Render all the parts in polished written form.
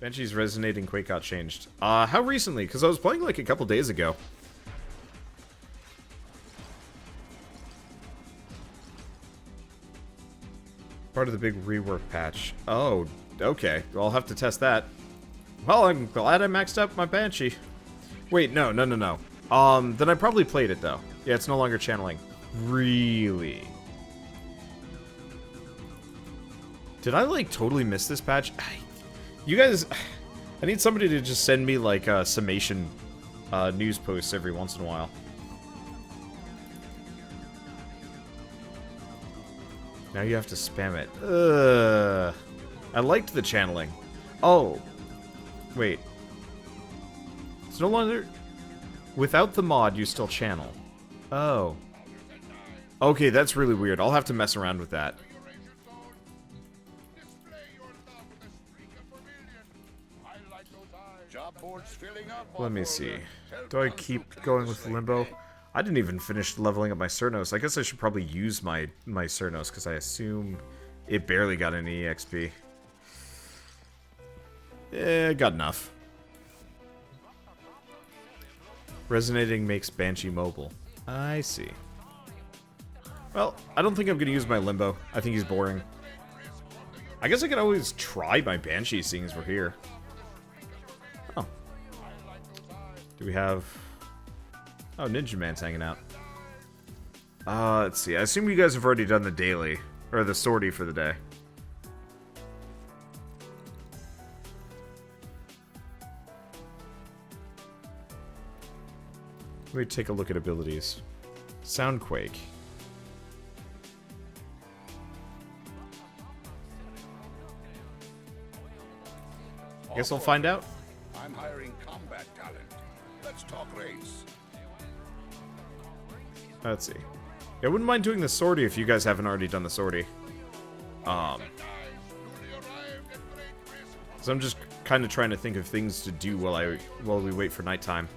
Banshee's Resonating Quake got changed. How recently? Because I was playing like a couple days ago. Part of the big rework patch. Oh, okay. Well, I'll have to test that. Well, I'm glad I maxed up my Banshee. Wait, no. Then I probably played it, though. Yeah, it's no longer channeling. Really? Did I, like, totally miss this patch? You guys... I need somebody to just send me, like, summation news posts every once in a while. Now you have to spam it. Ugh. I liked the channeling. Oh. Wait. It's no longer... Without the mod, you still channel. Oh. Okay, that's really weird. I'll have to mess around with that. Let me see. Do I keep going with Limbo? I didn't even finish leveling up my Cernos. I guess I should probably use my Cernos, because I assume it barely got any EXP. Eh, got enough. Resonating makes Banshee mobile. I see. Well, I don't think I'm going to use my Limbo. I think he's boring. I guess I could always try my Banshee, seeing as we're here. Oh. Do we have... Oh, Ninja Man's hanging out. Let's see. I assume you guys have already done the daily. Or the sortie for the day. Let me take a look at abilities. Soundquake. I guess I'll find out. I'm hiring combat talent. Let's talk race. Let's see. Yeah, I wouldn't mind doing the sortie if you guys haven't already done the sortie. So I'm just kind of trying to think of things to do while we wait for nighttime.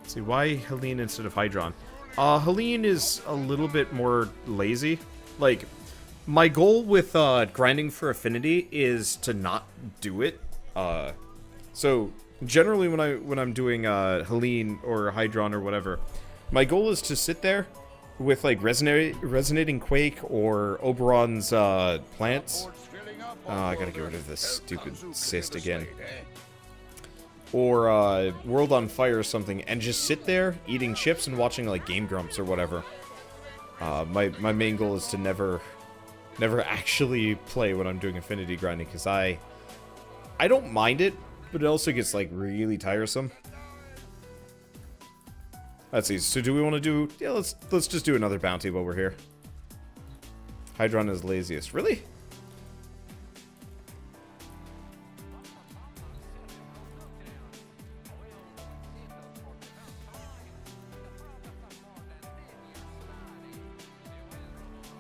Let's see, why Helene instead of Hydron? Helene is a little bit more lazy. Like, my goal with grinding for affinity is to not do it. So generally when I'm doing Helene or Hydron or whatever, my goal is to sit there with like resonating Quake or Oberon's plants. I gotta get rid of this stupid cyst again. Or World on Fire or something, and just sit there eating chips and watching like Game Grumps or whatever. My main goal is to never actually play when I'm doing affinity grinding, because I don't mind it, but it also gets like really tiresome. Let's see. So do we want to do? Yeah, let's just do another bounty while we're here. Hydron is laziest. Really?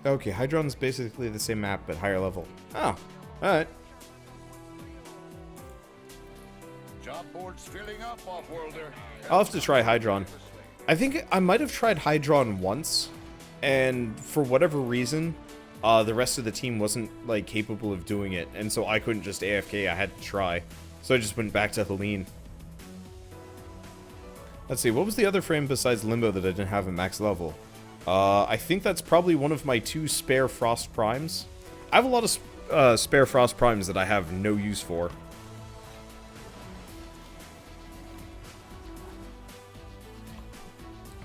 Okay, Hydron's basically the same map, but higher level. Oh, alright. Job board's filling up, off-worlder. I'll have to try Hydron. I think I might have tried Hydron once, and for whatever reason, the rest of the team wasn't, like, capable of doing it, and so I couldn't just AFK, I had to try. So I just went back to Helene. Let's see, what was the other frame besides Limbo that I didn't have at max level? I think that's probably one of my 2 spare Frost Primes. I have a lot of spare Frost Primes that I have no use for.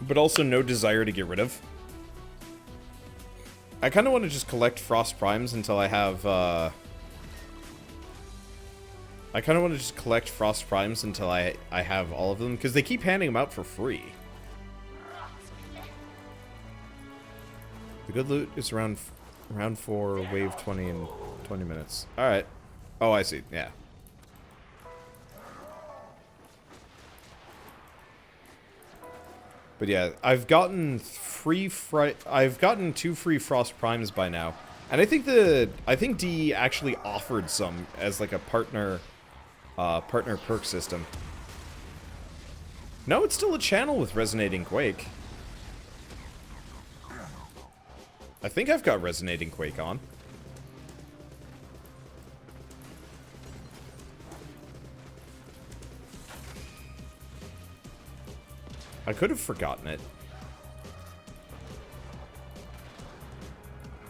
But also no desire to get rid of. I kind of want to just collect Frost Primes until I have, I kind of want to just collect Frost Primes until I have all of them, because they keep handing them out for free. The good loot is round 4, wave 20 in 20 minutes. Alright. Oh, I see. Yeah. But yeah, I've gotten 2 free Frost Primes by now. And I think DE actually offered some as like a partner perk system. No, it's still a channel with Resonating Quake. I think I've got Resonating Quake on. I could have forgotten it.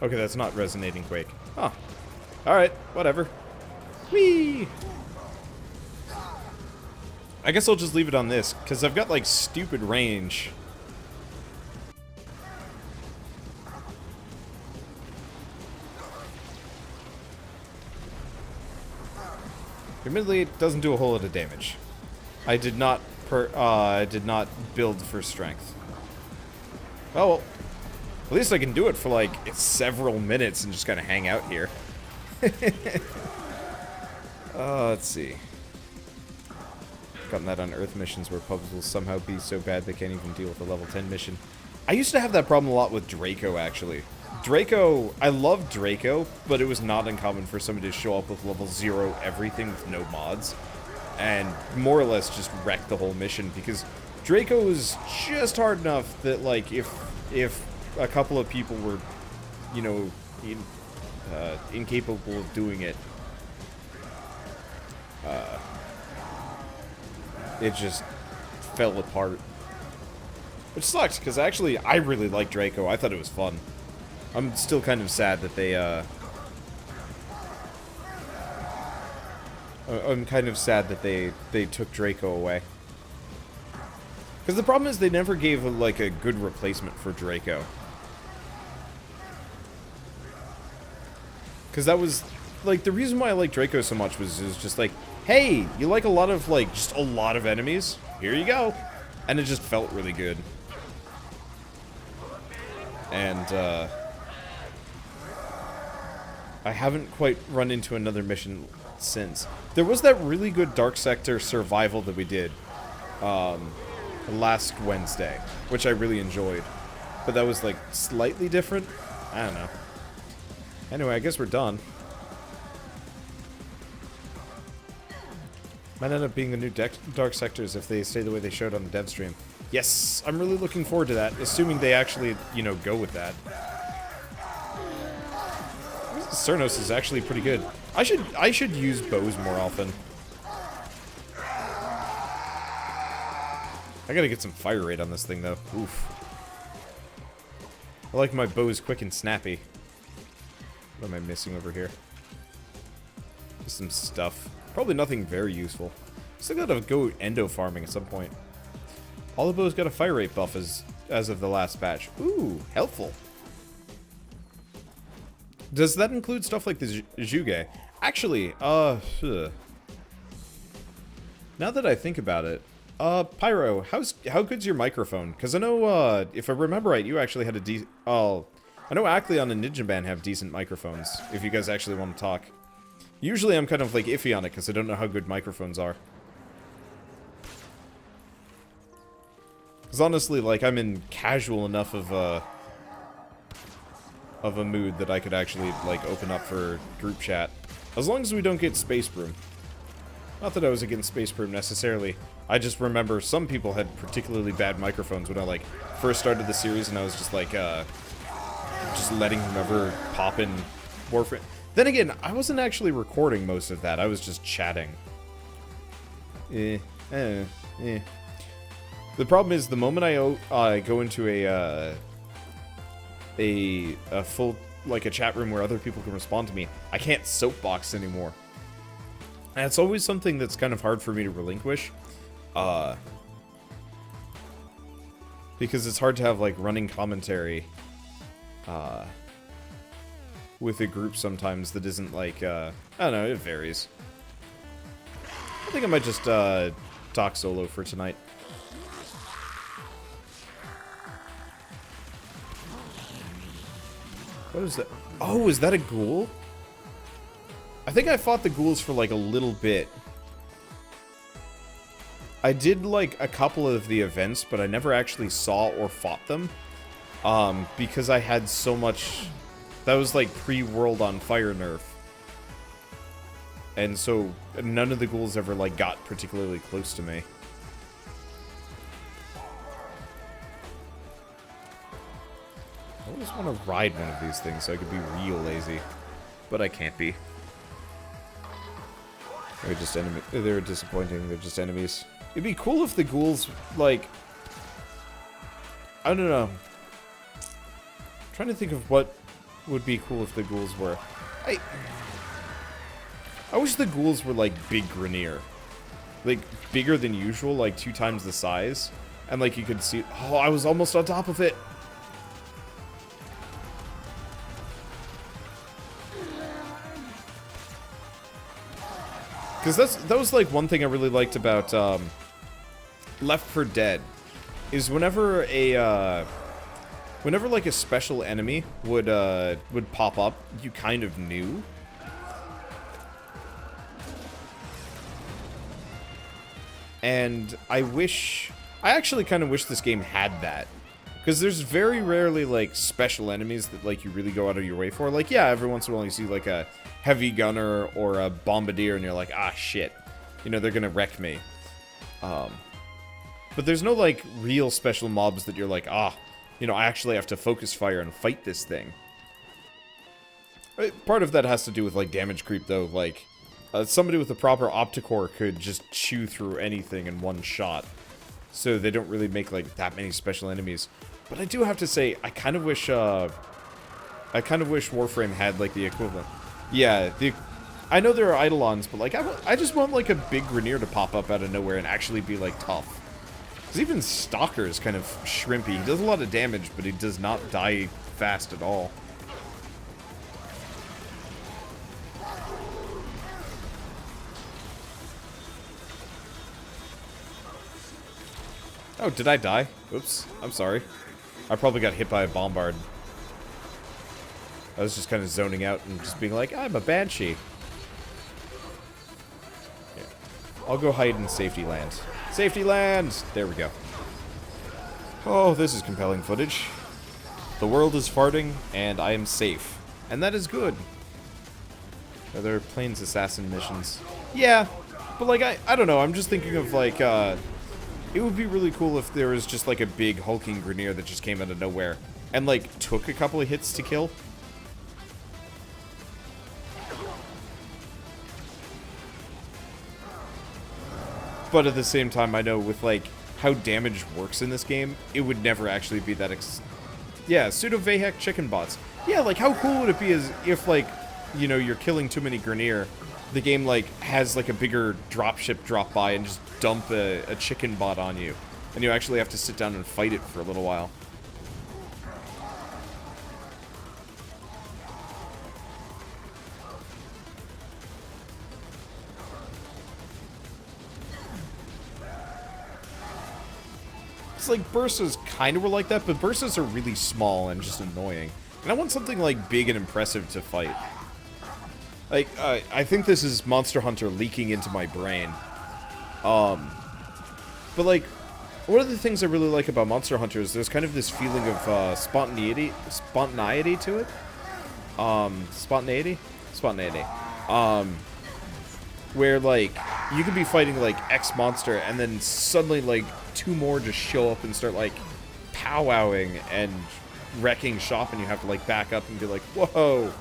Okay, that's not resonating quake. Huh. Alright, whatever. Whee! I guess I'll just leave it on this, because I've got, like, stupid range. Admittedly, it doesn't do a whole lot of damage. I did not build for strength. Oh, well. At least I can do it for, like, several minutes and just kind of hang out here. Let's see. Gotten that on Earth missions where pubs will somehow be so bad they can't even deal with a level 10 mission. I used to have that problem a lot with Draco, actually. Draco, I love Draco, but it was not uncommon for somebody to show up with level 0 everything with no mods. And more or less just wreck the whole mission, because Draco is just hard enough that, like, if a couple of people were, you know, incapable of doing it, it just fell apart. Which sucks, because actually, I really like Draco. I thought it was fun. I'm still kind of sad that they, I'm kind of sad that they took Draco away. Because the problem is they never gave, like, a good replacement for Draco. Because that was, like, the reason why I like Draco so much was just like, hey, you like a lot of, like, just a lot of enemies? Here you go. And it just felt really good. And, I haven't quite run into another mission since. There was that really good Dark Sector survival that we did, last Wednesday, which I really enjoyed. But that was, like, slightly different? I don't know. Anyway, I guess we're done. Might end up being the new Dark Sectors if they stay the way they showed on the dev stream. Yes, I'm really looking forward to that, assuming they actually, you know, go with that. Cernos is actually pretty good. I should use bows more often. I gotta get some fire rate on this thing, though. Oof. I like my bows quick and snappy. What am I missing over here? Just some stuff. Probably nothing very useful. Still gotta go endo farming at some point. All the bows got a fire rate buff as of the last patch. Ooh, helpful. Does that include stuff like the Juge? Actually, now that I think about it, Pyro, how good's your microphone? Because I know, if I remember right, you actually had a I know Acleon and Ninjaban have decent microphones, if you guys actually want to talk. Usually I'm kind of, like, iffy on it, because I don't know how good microphones are. Because honestly, like, I'm in casual enough of a mood that I could actually, like, open up for group chat. As long as we don't get Space Broom. Not that I was against Space Broom necessarily. I just remember some people had particularly bad microphones when I, like, first started the series, and I was just, like, just letting whomever pop in Warframe. Then again, I wasn't actually recording most of that. I was just chatting. The problem is, the moment I go into a full, like, a chat room where other people can respond to me, I can't soapbox anymore. And it's always something that's kind of hard for me to relinquish. Because it's hard to have, like, running commentary with a group sometimes that isn't, like, I don't know, it varies. I think I might just talk solo for tonight. What is that? Oh, is that a ghoul? I think I fought the ghouls for, like, a little bit. I did, like, a couple of the events, but I never actually saw or fought them. Because I had so much... That was, like, pre-World on Fire nerf. And so, none of the ghouls ever, like, got particularly close to me. I always want to ride one of these things so I could be real lazy. But I can't be. They're just they're disappointing. They're just enemies. It'd be cool if the ghouls, like... I don't know. I'm trying to think of what would be cool if the ghouls were. I wish the ghouls were like big Grineer. Like, bigger than usual, like 2 times the size. And like you could see... Oh, I was almost on top of it! Because that was like one thing I really liked about Left 4 Dead. Is whenever like a special enemy would pop up, you kind of knew. And I actually kind of wish this game had that. Because there's very rarely, like, special enemies that, like, you really go out of your way for. Like, yeah, every once in a while you see, like, a heavy gunner or a bombardier, and you're like, ah, shit. You know, they're gonna wreck me. But there's no, like, real special mobs that you're like, ah, you know, I actually have to focus fire and fight this thing. Part of that has to do with, like, damage creep, though. Like, somebody with a proper opticore could just chew through anything in one shot. So they don't really make, like, that many special enemies. But I do have to say, I kind of wish Warframe had, like, the equivalent. Yeah, I know there are Eidolons, but, like, I just want, like, a big Grineer to pop up out of nowhere and actually be, like, tough. Because even Stalker is kind of shrimpy. He does a lot of damage, but he does not die fast at all. Oh, did I die? Oops, I'm sorry. I probably got hit by a bombard. I was just kind of zoning out and just being like, I'm a banshee. Yeah. I'll go hide in safety land. Safety land! There we go. Oh, this is compelling footage. The world is farting, and I am safe. And that is good. Are there plains assassin missions? Yeah, but like, I don't know, I'm just thinking of like, it would be really cool if there was just like a big hulking Grineer that just came out of nowhere and like took a couple of hits to kill. But at the same time, I know with like how damage works in this game, it would never actually be that yeah, pseudo-Vahek chicken bots. Yeah, like how cool would it be as if like, you know, you're killing too many Grineer, the game like has like a bigger dropship drop by and just dump a chicken bot on you, and you actually have to sit down and fight it for a little while. It's like Bursas kind of were like that, but Bursas are really small and just annoying. And I want something like big and impressive to fight. Like, I think this is Monster Hunter leaking into my brain. But like, one of the things I really like about Monster Hunter is there's kind of this feeling of spontaneity to it. Spontaneity. Where like you could be fighting like X monster and then suddenly like 2 more just show up and start like powwowing and wrecking shop, and you have to like back up and be like, whoa.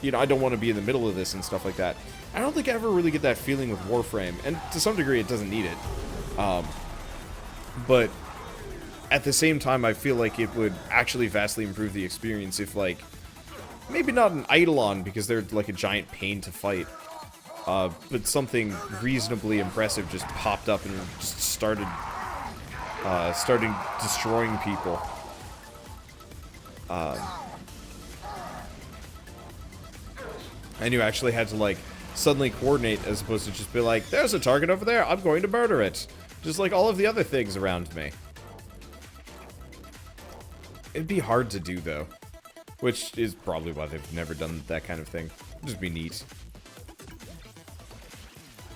You know, I don't want to be in the middle of this and stuff like that. I don't think I ever really get that feeling with Warframe, and to some degree it doesn't need it. But at the same time, I feel like it would actually vastly improve the experience if, like, maybe not an Eidolon, because they're like a giant pain to fight, but something reasonably impressive just popped up and just started destroying people. And you actually had to, like, suddenly coordinate as opposed to just be like, there's a target over there, I'm going to murder it. Just like all of the other things around me. It'd be hard to do, though. Which is probably why they've never done that kind of thing. It'd just be neat.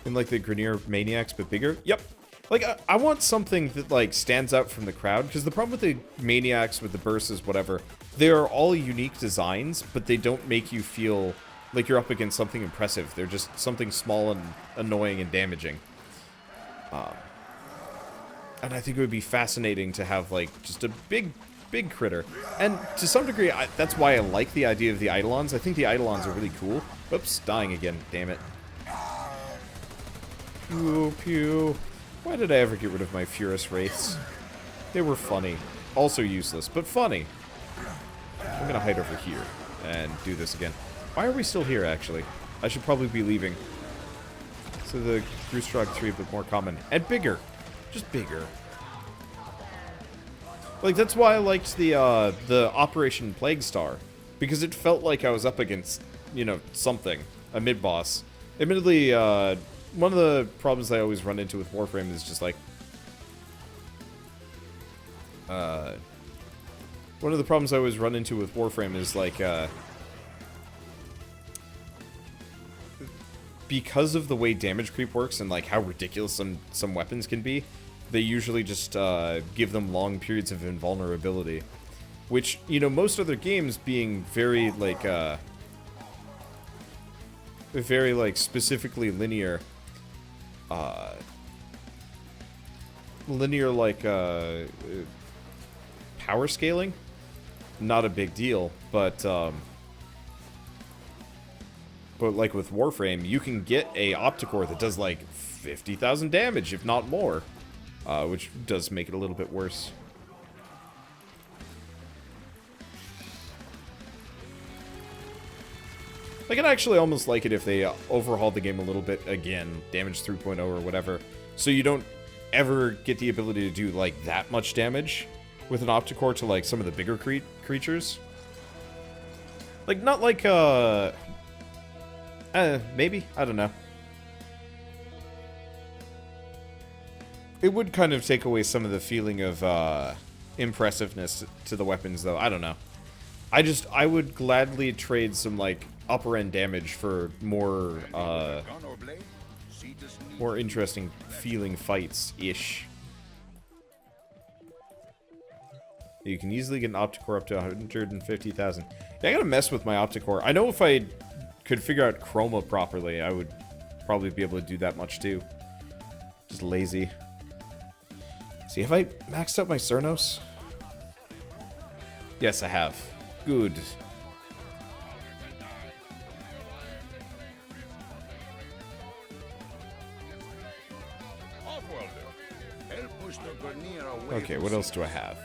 And like the Grineer Maniacs, but bigger? Yep. Like, I want something that, like, stands out from the crowd, because the problem with the Maniacs, with the Bursas, whatever, they are all unique designs, but they don't make you feel like you're up against something impressive. They're just something small and annoying and damaging. And I think it would be fascinating to have, like, just a big critter. And to some degree, that's why I like the idea of the Eidolons. I think the Eidolons are really cool. Oops, dying again, damn it. Pew, pew. Why did I ever get rid of my Furious Wraiths? They were funny. Also useless, but funny. I'm gonna hide over here and do this again. Why are we still here, actually? I should probably be leaving. So the Grustrog 3, but more common. And bigger. Just bigger. Like, that's why I liked the Operation Plague Star. Because it felt like I was up against, you know, something. A mid-boss. Admittedly, one of the problems I always run into with Warframe is just like... one of the problems I always run into with Warframe is like, because of the way damage creep works and like how ridiculous some weapons can be, they usually just give them long periods of invulnerability. Which, you know, most other games being very specifically linear, power scaling, not a big deal, but like with Warframe, you can get a Opticore that does like 50,000 damage, if not more, which does make it a little bit worse. I can actually almost like it if they overhauled the game a little bit again, damage 3.0 or whatever, so you don't ever get the ability to do like that much damage with an Opticore to like some of the bigger creatures. Like, not like maybe? I don't know. It would kind of take away some of the feeling of impressiveness to the weapons, though. I don't know. I would gladly trade some, like, upper-end damage for more interesting feeling fights-ish. You can easily get an Opticore up to 150,000. Yeah, I gotta mess with my Opticore. I know if I could figure out chroma properly, I would probably be able to do that much too. Just lazy. See, have I maxed out my Cernos? Yes, I have. Good. Okay, what else do I have?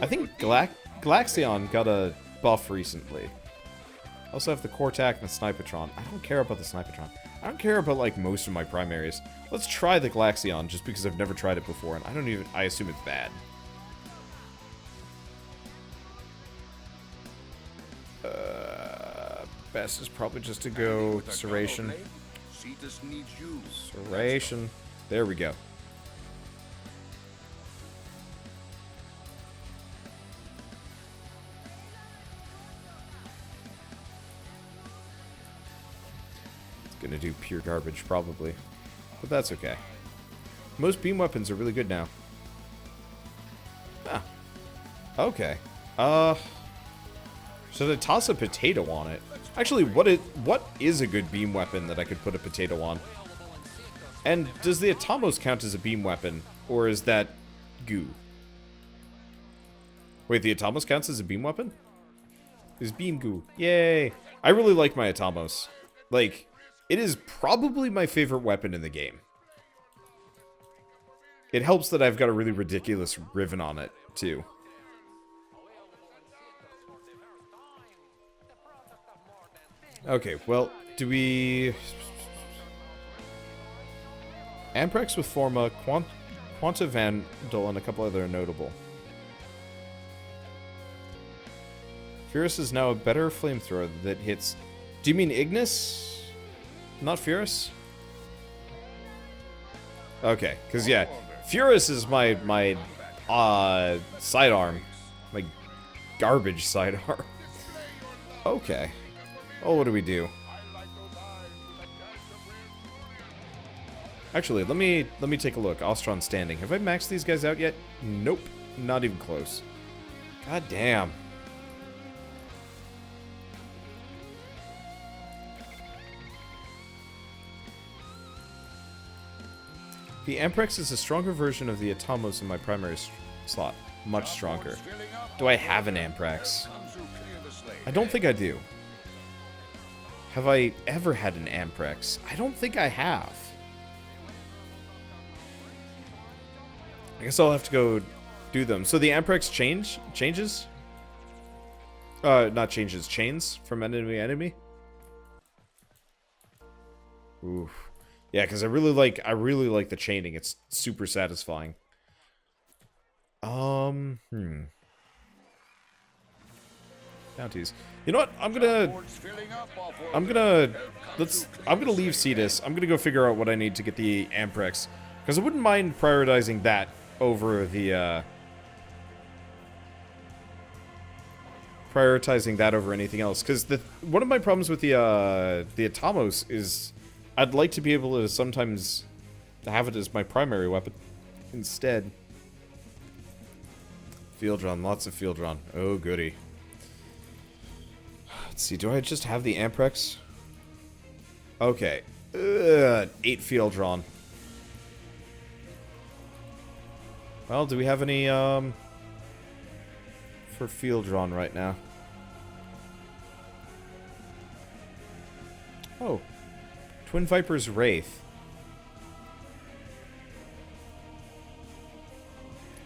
I think Galaxion got a buff recently. I also have the Cortac and the Snipetron. I don't care about the Snipetron. I don't care about, like, most of my primaries. Let's try the Galaxion, just because I've never tried it before, and I assume it's bad. Best is probably just to go Serration. Serration. There we go. Gonna do pure garbage, probably. But that's okay. Most beam weapons are really good now. Ah. Okay. So to toss a potato on it. Actually, what is a good beam weapon that I could put a potato on? And does the Atomos count as a beam weapon? Or is that goo? Wait, the Atomos counts as a beam weapon? Is beam goo. Yay! I really like my Atomos. Like, it is probably my favorite weapon in the game. It helps that I've got a really ridiculous Riven on it, too. Okay, well, do we... Amprex with Forma, Quanta Vandal, and a couple other notable. Furus is now a better flamethrower that hits... Do you mean Ignis? Not Furus? Okay, because yeah, Furus is my sidearm. My garbage sidearm. Okay. Oh, what do we do? Actually, let me take a look. Ostron standing. Have I maxed these guys out yet? Nope. Not even close. God damn. The Amprex is a stronger version of the Atomos in my primary slot. Much stronger. Do I have an Amprex? I don't think I do. Have I ever had an Amprex? I don't think I have. I guess I'll have to go do them. So the Amprex changes? Not changes, chains from enemy to enemy? Oof. Yeah, because I really like the chaining. It's super satisfying. Bounties. You know what? I'm gonna leave Cetus. I'm gonna go figure out what I need to get the Amprex. Because I wouldn't mind prioritizing that over the, anything else. Because one of my problems with the Atamos is I'd like to be able to sometimes have it as my primary weapon instead. Field run, lots of field run. Oh, goody. Let's see, do I just have the Amprex? Okay. 8 field drawn. Well, do we have any, for field drawn right now? Oh. Twin Viper's Wraith.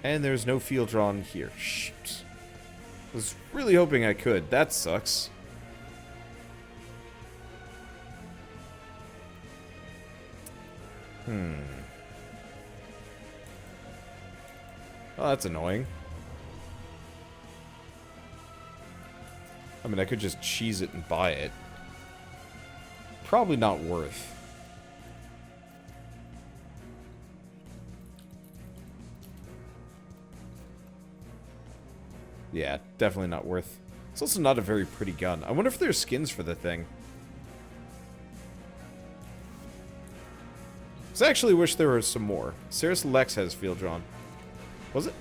And there's no field drawn here. Shoot. I was really hoping I could. That sucks. Oh, that's annoying. I mean, I could just cheese it and buy it. Probably not worth. Yeah, definitely not worth. It's also not a very pretty gun. I wonder if there's skins for the thing. I actually wish there were some more. Cirrus Lex has field drawn. Was it?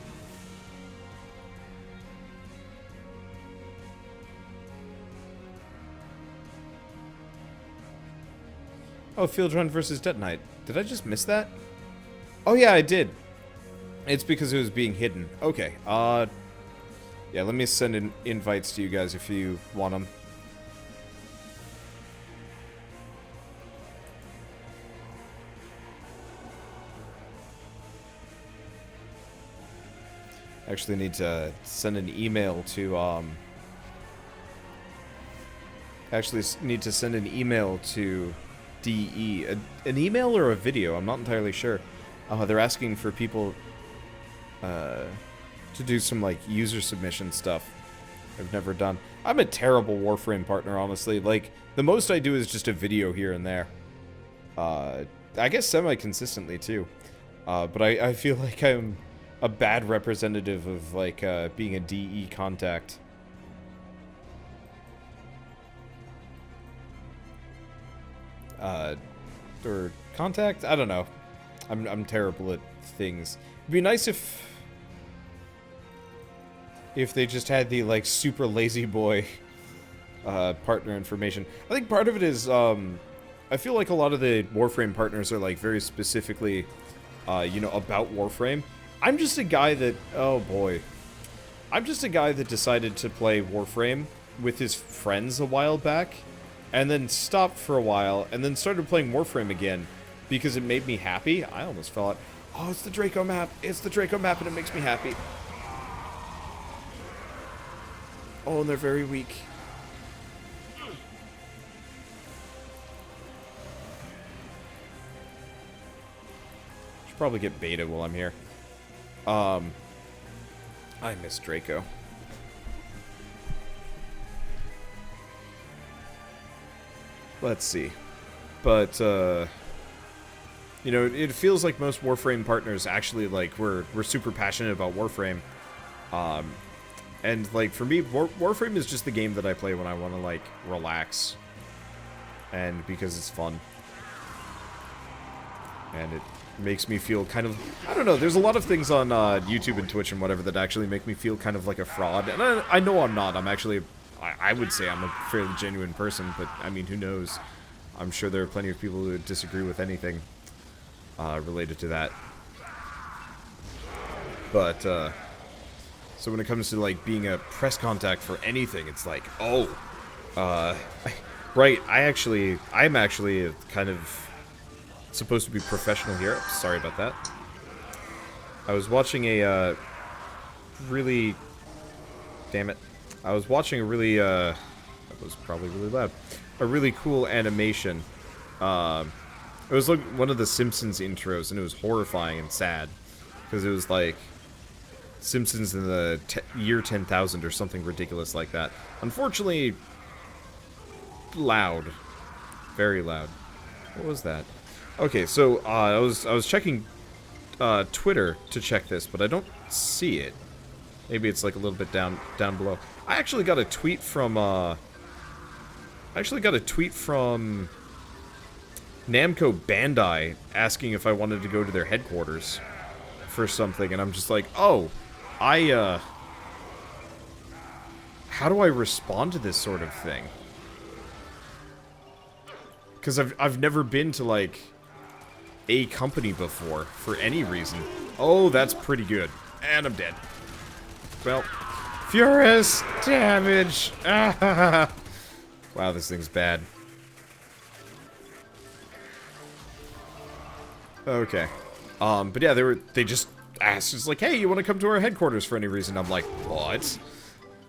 Oh, field drawn versus Detonite. Did I just miss that? Oh yeah, I did. It's because it was being hidden. Okay, yeah, let me send in invites to you guys if you want them. Actually need to send an email to, DE. An email or a video? I'm not entirely sure. They're asking for people, to do some, like, user submission stuff I've never done. I'm a terrible Warframe partner, honestly. Like, the most I do is just a video here and there. I guess semi-consistently, too. But I feel like I'm a bad representative of, like, being a DE contact. Or contact? I don't know. I'm terrible at things. It'd be nice if they just had the, like, super lazy boy, partner information. I think part of it is, I feel like a lot of the Warframe partners are, like, very specifically, you know, about Warframe. I'm just a guy that, oh boy. I'm just a guy that decided to play Warframe with his friends a while back, and then stopped for a while, and then started playing Warframe again, because it made me happy. I almost fell out. Oh, it's the Draco map. It's the Draco map, and it makes me happy. Oh, and they're very weak. Should probably get beta while I'm here. I miss Draco. Let's see. But, you know, it feels like most Warframe partners actually, like, we're super passionate about Warframe. And, like, for me, Warframe is just the game that I play when I want to, like, relax. And because it's fun. And it makes me feel kind of, I don't know, there's a lot of things on YouTube and Twitch and whatever that actually make me feel kind of like a fraud. And I know I'm not. I'm actually, I would say I'm a fairly genuine person, but, I mean, who knows? I'm sure there are plenty of people who disagree with anything related to that. But, so when it comes to, like, being a press contact for anything, it's like, oh, right, I'm actually kind of supposed to be professional here. Sorry about that. I was watching a really... Damn it. I was watching a really, that was probably really loud. A really cool animation. It was like one of the Simpsons intros, and it was horrifying and sad. Because it was like... Simpsons in the year 10,000 or something ridiculous like that. Unfortunately... loud. Very loud. What was that? Okay, so, I was checking, Twitter to check this, but I don't see it. Maybe it's like a little bit down below. I actually got a tweet from, Namco Bandai asking if I wanted to go to their headquarters for something, and I'm just like, oh, how do I respond to this sort of thing? Because I've never been to, like, a company before, for any reason. Oh, that's pretty good. And I'm dead. Well, furious damage! Wow, this thing's bad. Okay. But yeah, they just asked, just like, hey, you want to come to our headquarters for any reason? I'm like, what?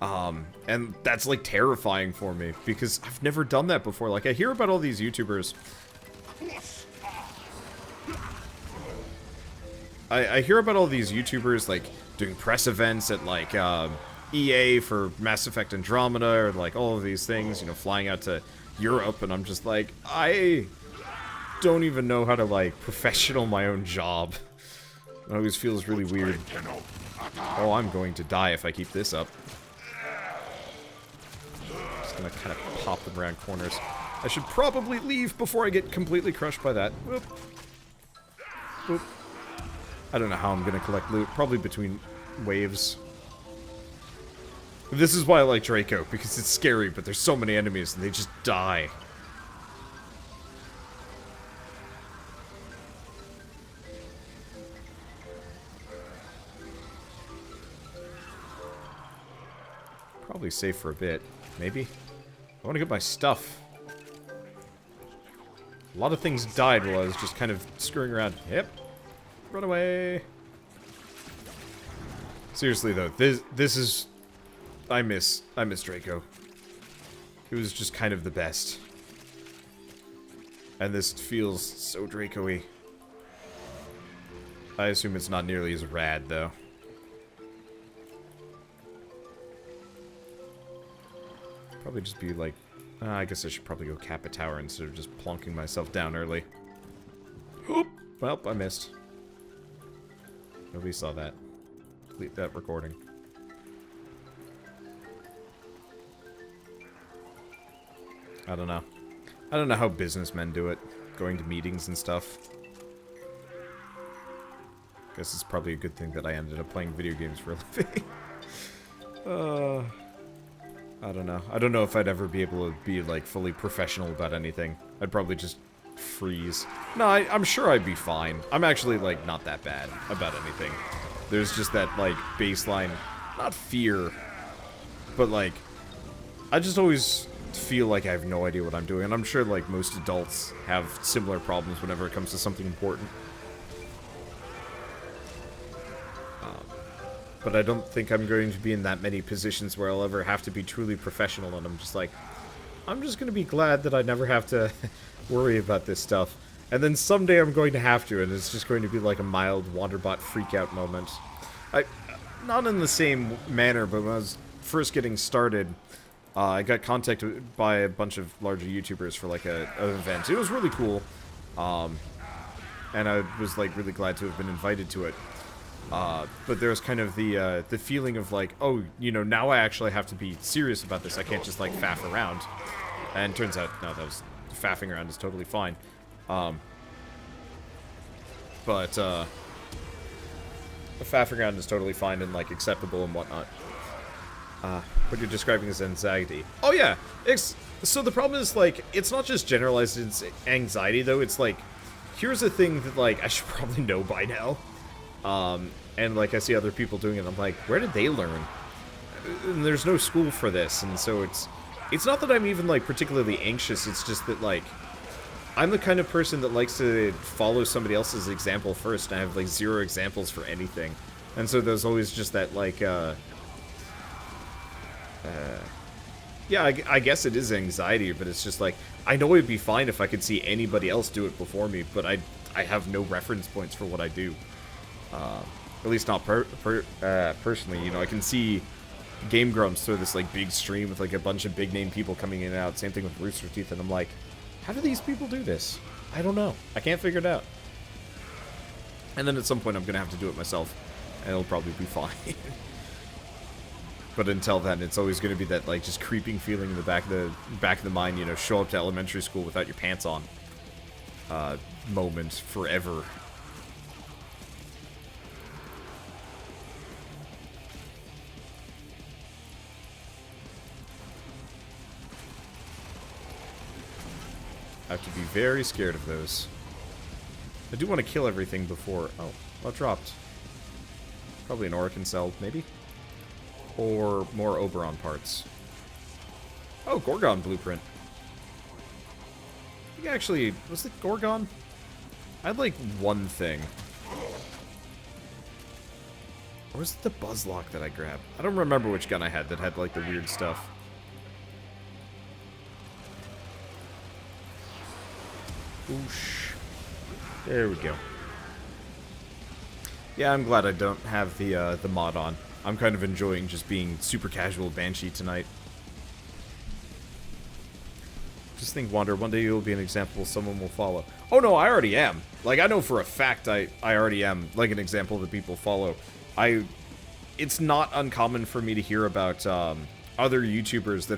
And that's, like, terrifying for me, because I've never done that before. Like, I hear about all these YouTubers. I hear about all these YouTubers, like, doing press events at, like, EA for Mass Effect Andromeda, or, like, all of these things, you know, flying out to Europe, and I'm just like, I don't even know how to, like, professional my own job. It always feels really weird. Oh, I'm going to die if I keep this up. Just gonna kind of pop them around corners. I should probably leave before I get completely crushed by that. Whoop. Whoop. I don't know how I'm gonna collect loot. Probably between waves. This is why I like Draco, because it's scary, but there's so many enemies and they just die. Probably safe for a bit. Maybe? I want to get my stuff. A lot of things died while I was just kind of screwing around. Yep. Run away. Seriously though, this is... I miss Draco. He was just kind of the best. And this feels so Draco-y. I assume it's not nearly as rad though. Probably just be like... I guess I should probably go cap a tower instead of just plonking myself down early. Oop! Well, I missed. Nobody saw that. Delete that recording. I don't know. I don't know how businessmen do it. Going to meetings and stuff. Guess it's probably a good thing that I ended up playing video games for a living. I don't know. I don't know if I'd ever be able to be, like, fully professional about anything. I'd probably just freeze. No, I'm sure I'd be fine. I'm actually, like, not that bad about anything. There's just that, like, baseline, not fear, but, like, I just always feel like I have no idea what I'm doing. And I'm sure, like, most adults have similar problems whenever it comes to something important. But I don't think I'm going to be in that many positions where I'll ever have to be truly professional, and I'm just like, I'm just going to be glad that I never have to worry about this stuff. And then someday I'm going to have to, and it's just going to be like a mild Wanderbot freak-out moment. Not in the same manner, but when I was first getting started, I got contacted by a bunch of larger YouTubers for like an event. It was really cool, and I was like really glad to have been invited to it. But there was kind of the feeling of like, oh, you know, now I actually have to be serious about this. I can't just like faff around. And turns out, no, that was faffing around is totally fine. Faffing around is totally fine and like acceptable and whatnot. What you're describing as anxiety. Oh yeah, so the problem is like, it's not just generalized anxiety though. It's like, here's a thing that like I should probably know by now. And like I see other people doing it, I'm like, where did they learn? And there's no school for this, and so it's not that I'm even like particularly anxious, it's just that like I'm the kind of person that likes to follow somebody else's example first, and I have like 0 examples for anything. And so there's always just that, like, yeah, I guess it is anxiety, but it's just like, I know it'd be fine if I could see anybody else do it before me, but I have no reference points for what I do. At least not personally, you know, I can see Game Grumps throw this, like, big stream with, like, a bunch of big-name people coming in and out. Same thing with Rooster Teeth, and I'm like, how do these people do this? I don't know. I can't figure it out. And then at some point I'm going to have to do it myself, and it'll probably be fine. But until then, it's always going to be that, like, just creeping feeling in the back of the mind, you know, show up to elementary school without your pants on moment forever. I have to be very scared of those. I do want to kill everything before... Oh, what dropped? Probably an Orican cell, maybe? Or more Oberon parts. Oh, Gorgon blueprint. I think actually... Was it Gorgon? I had, like, one thing. Or was it the Buzzlock that I grabbed? I don't remember which gun I had that had, like, the weird stuff. Oosh. There we go. Yeah, I'm glad I don't have the mod on. I'm kind of enjoying just being super casual Banshee tonight. Just think, Wander, one day you'll be an example someone will follow. Oh no, I already am. Like, I know for a fact I already am, like, an example that people follow. It's not uncommon for me to hear about other YouTubers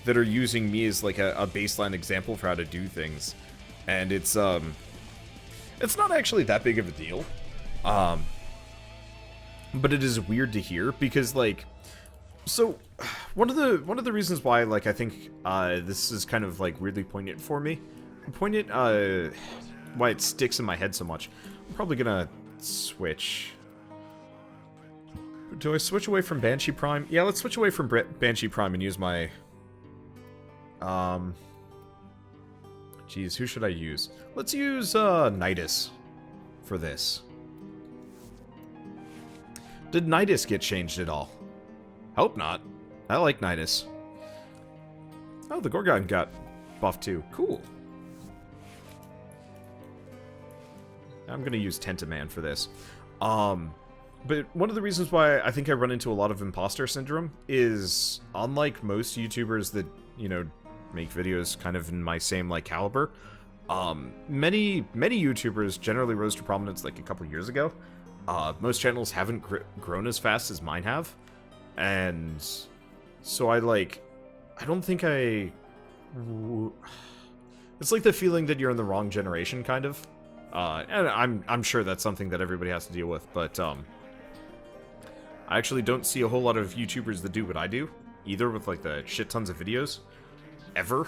that are using me as, like, a baseline example for how to do things. And it's not actually that big of a deal. But it is weird to hear because, like, so one of the reasons why, like, I think this is kind of, like, weirdly poignant for me, why it sticks in my head so much. I'm probably gonna switch. Do I switch away from Banshee Prime? Yeah, let's switch away from Banshee Prime and use my Jeez, who should I use? Let's use Nidus for this. Did Nidus get changed at all? Hope not. I like Nidus. Oh, the Gorgon got buffed too. Cool. I'm gonna use Tentaman for this. But one of the reasons why I think I run into a lot of imposter syndrome is, unlike most YouTubers that, you know, make videos kind of in my same, like, caliber, many YouTubers generally rose to prominence, like, a couple years ago. Most channels haven't grown as fast as mine have, and so I don't think it's like the feeling that you're in the wrong generation, kind of. And I'm sure that's something that everybody has to deal with, but I actually don't see a whole lot of YouTubers that do what I do, either with, like, the shit tons of videos, ever.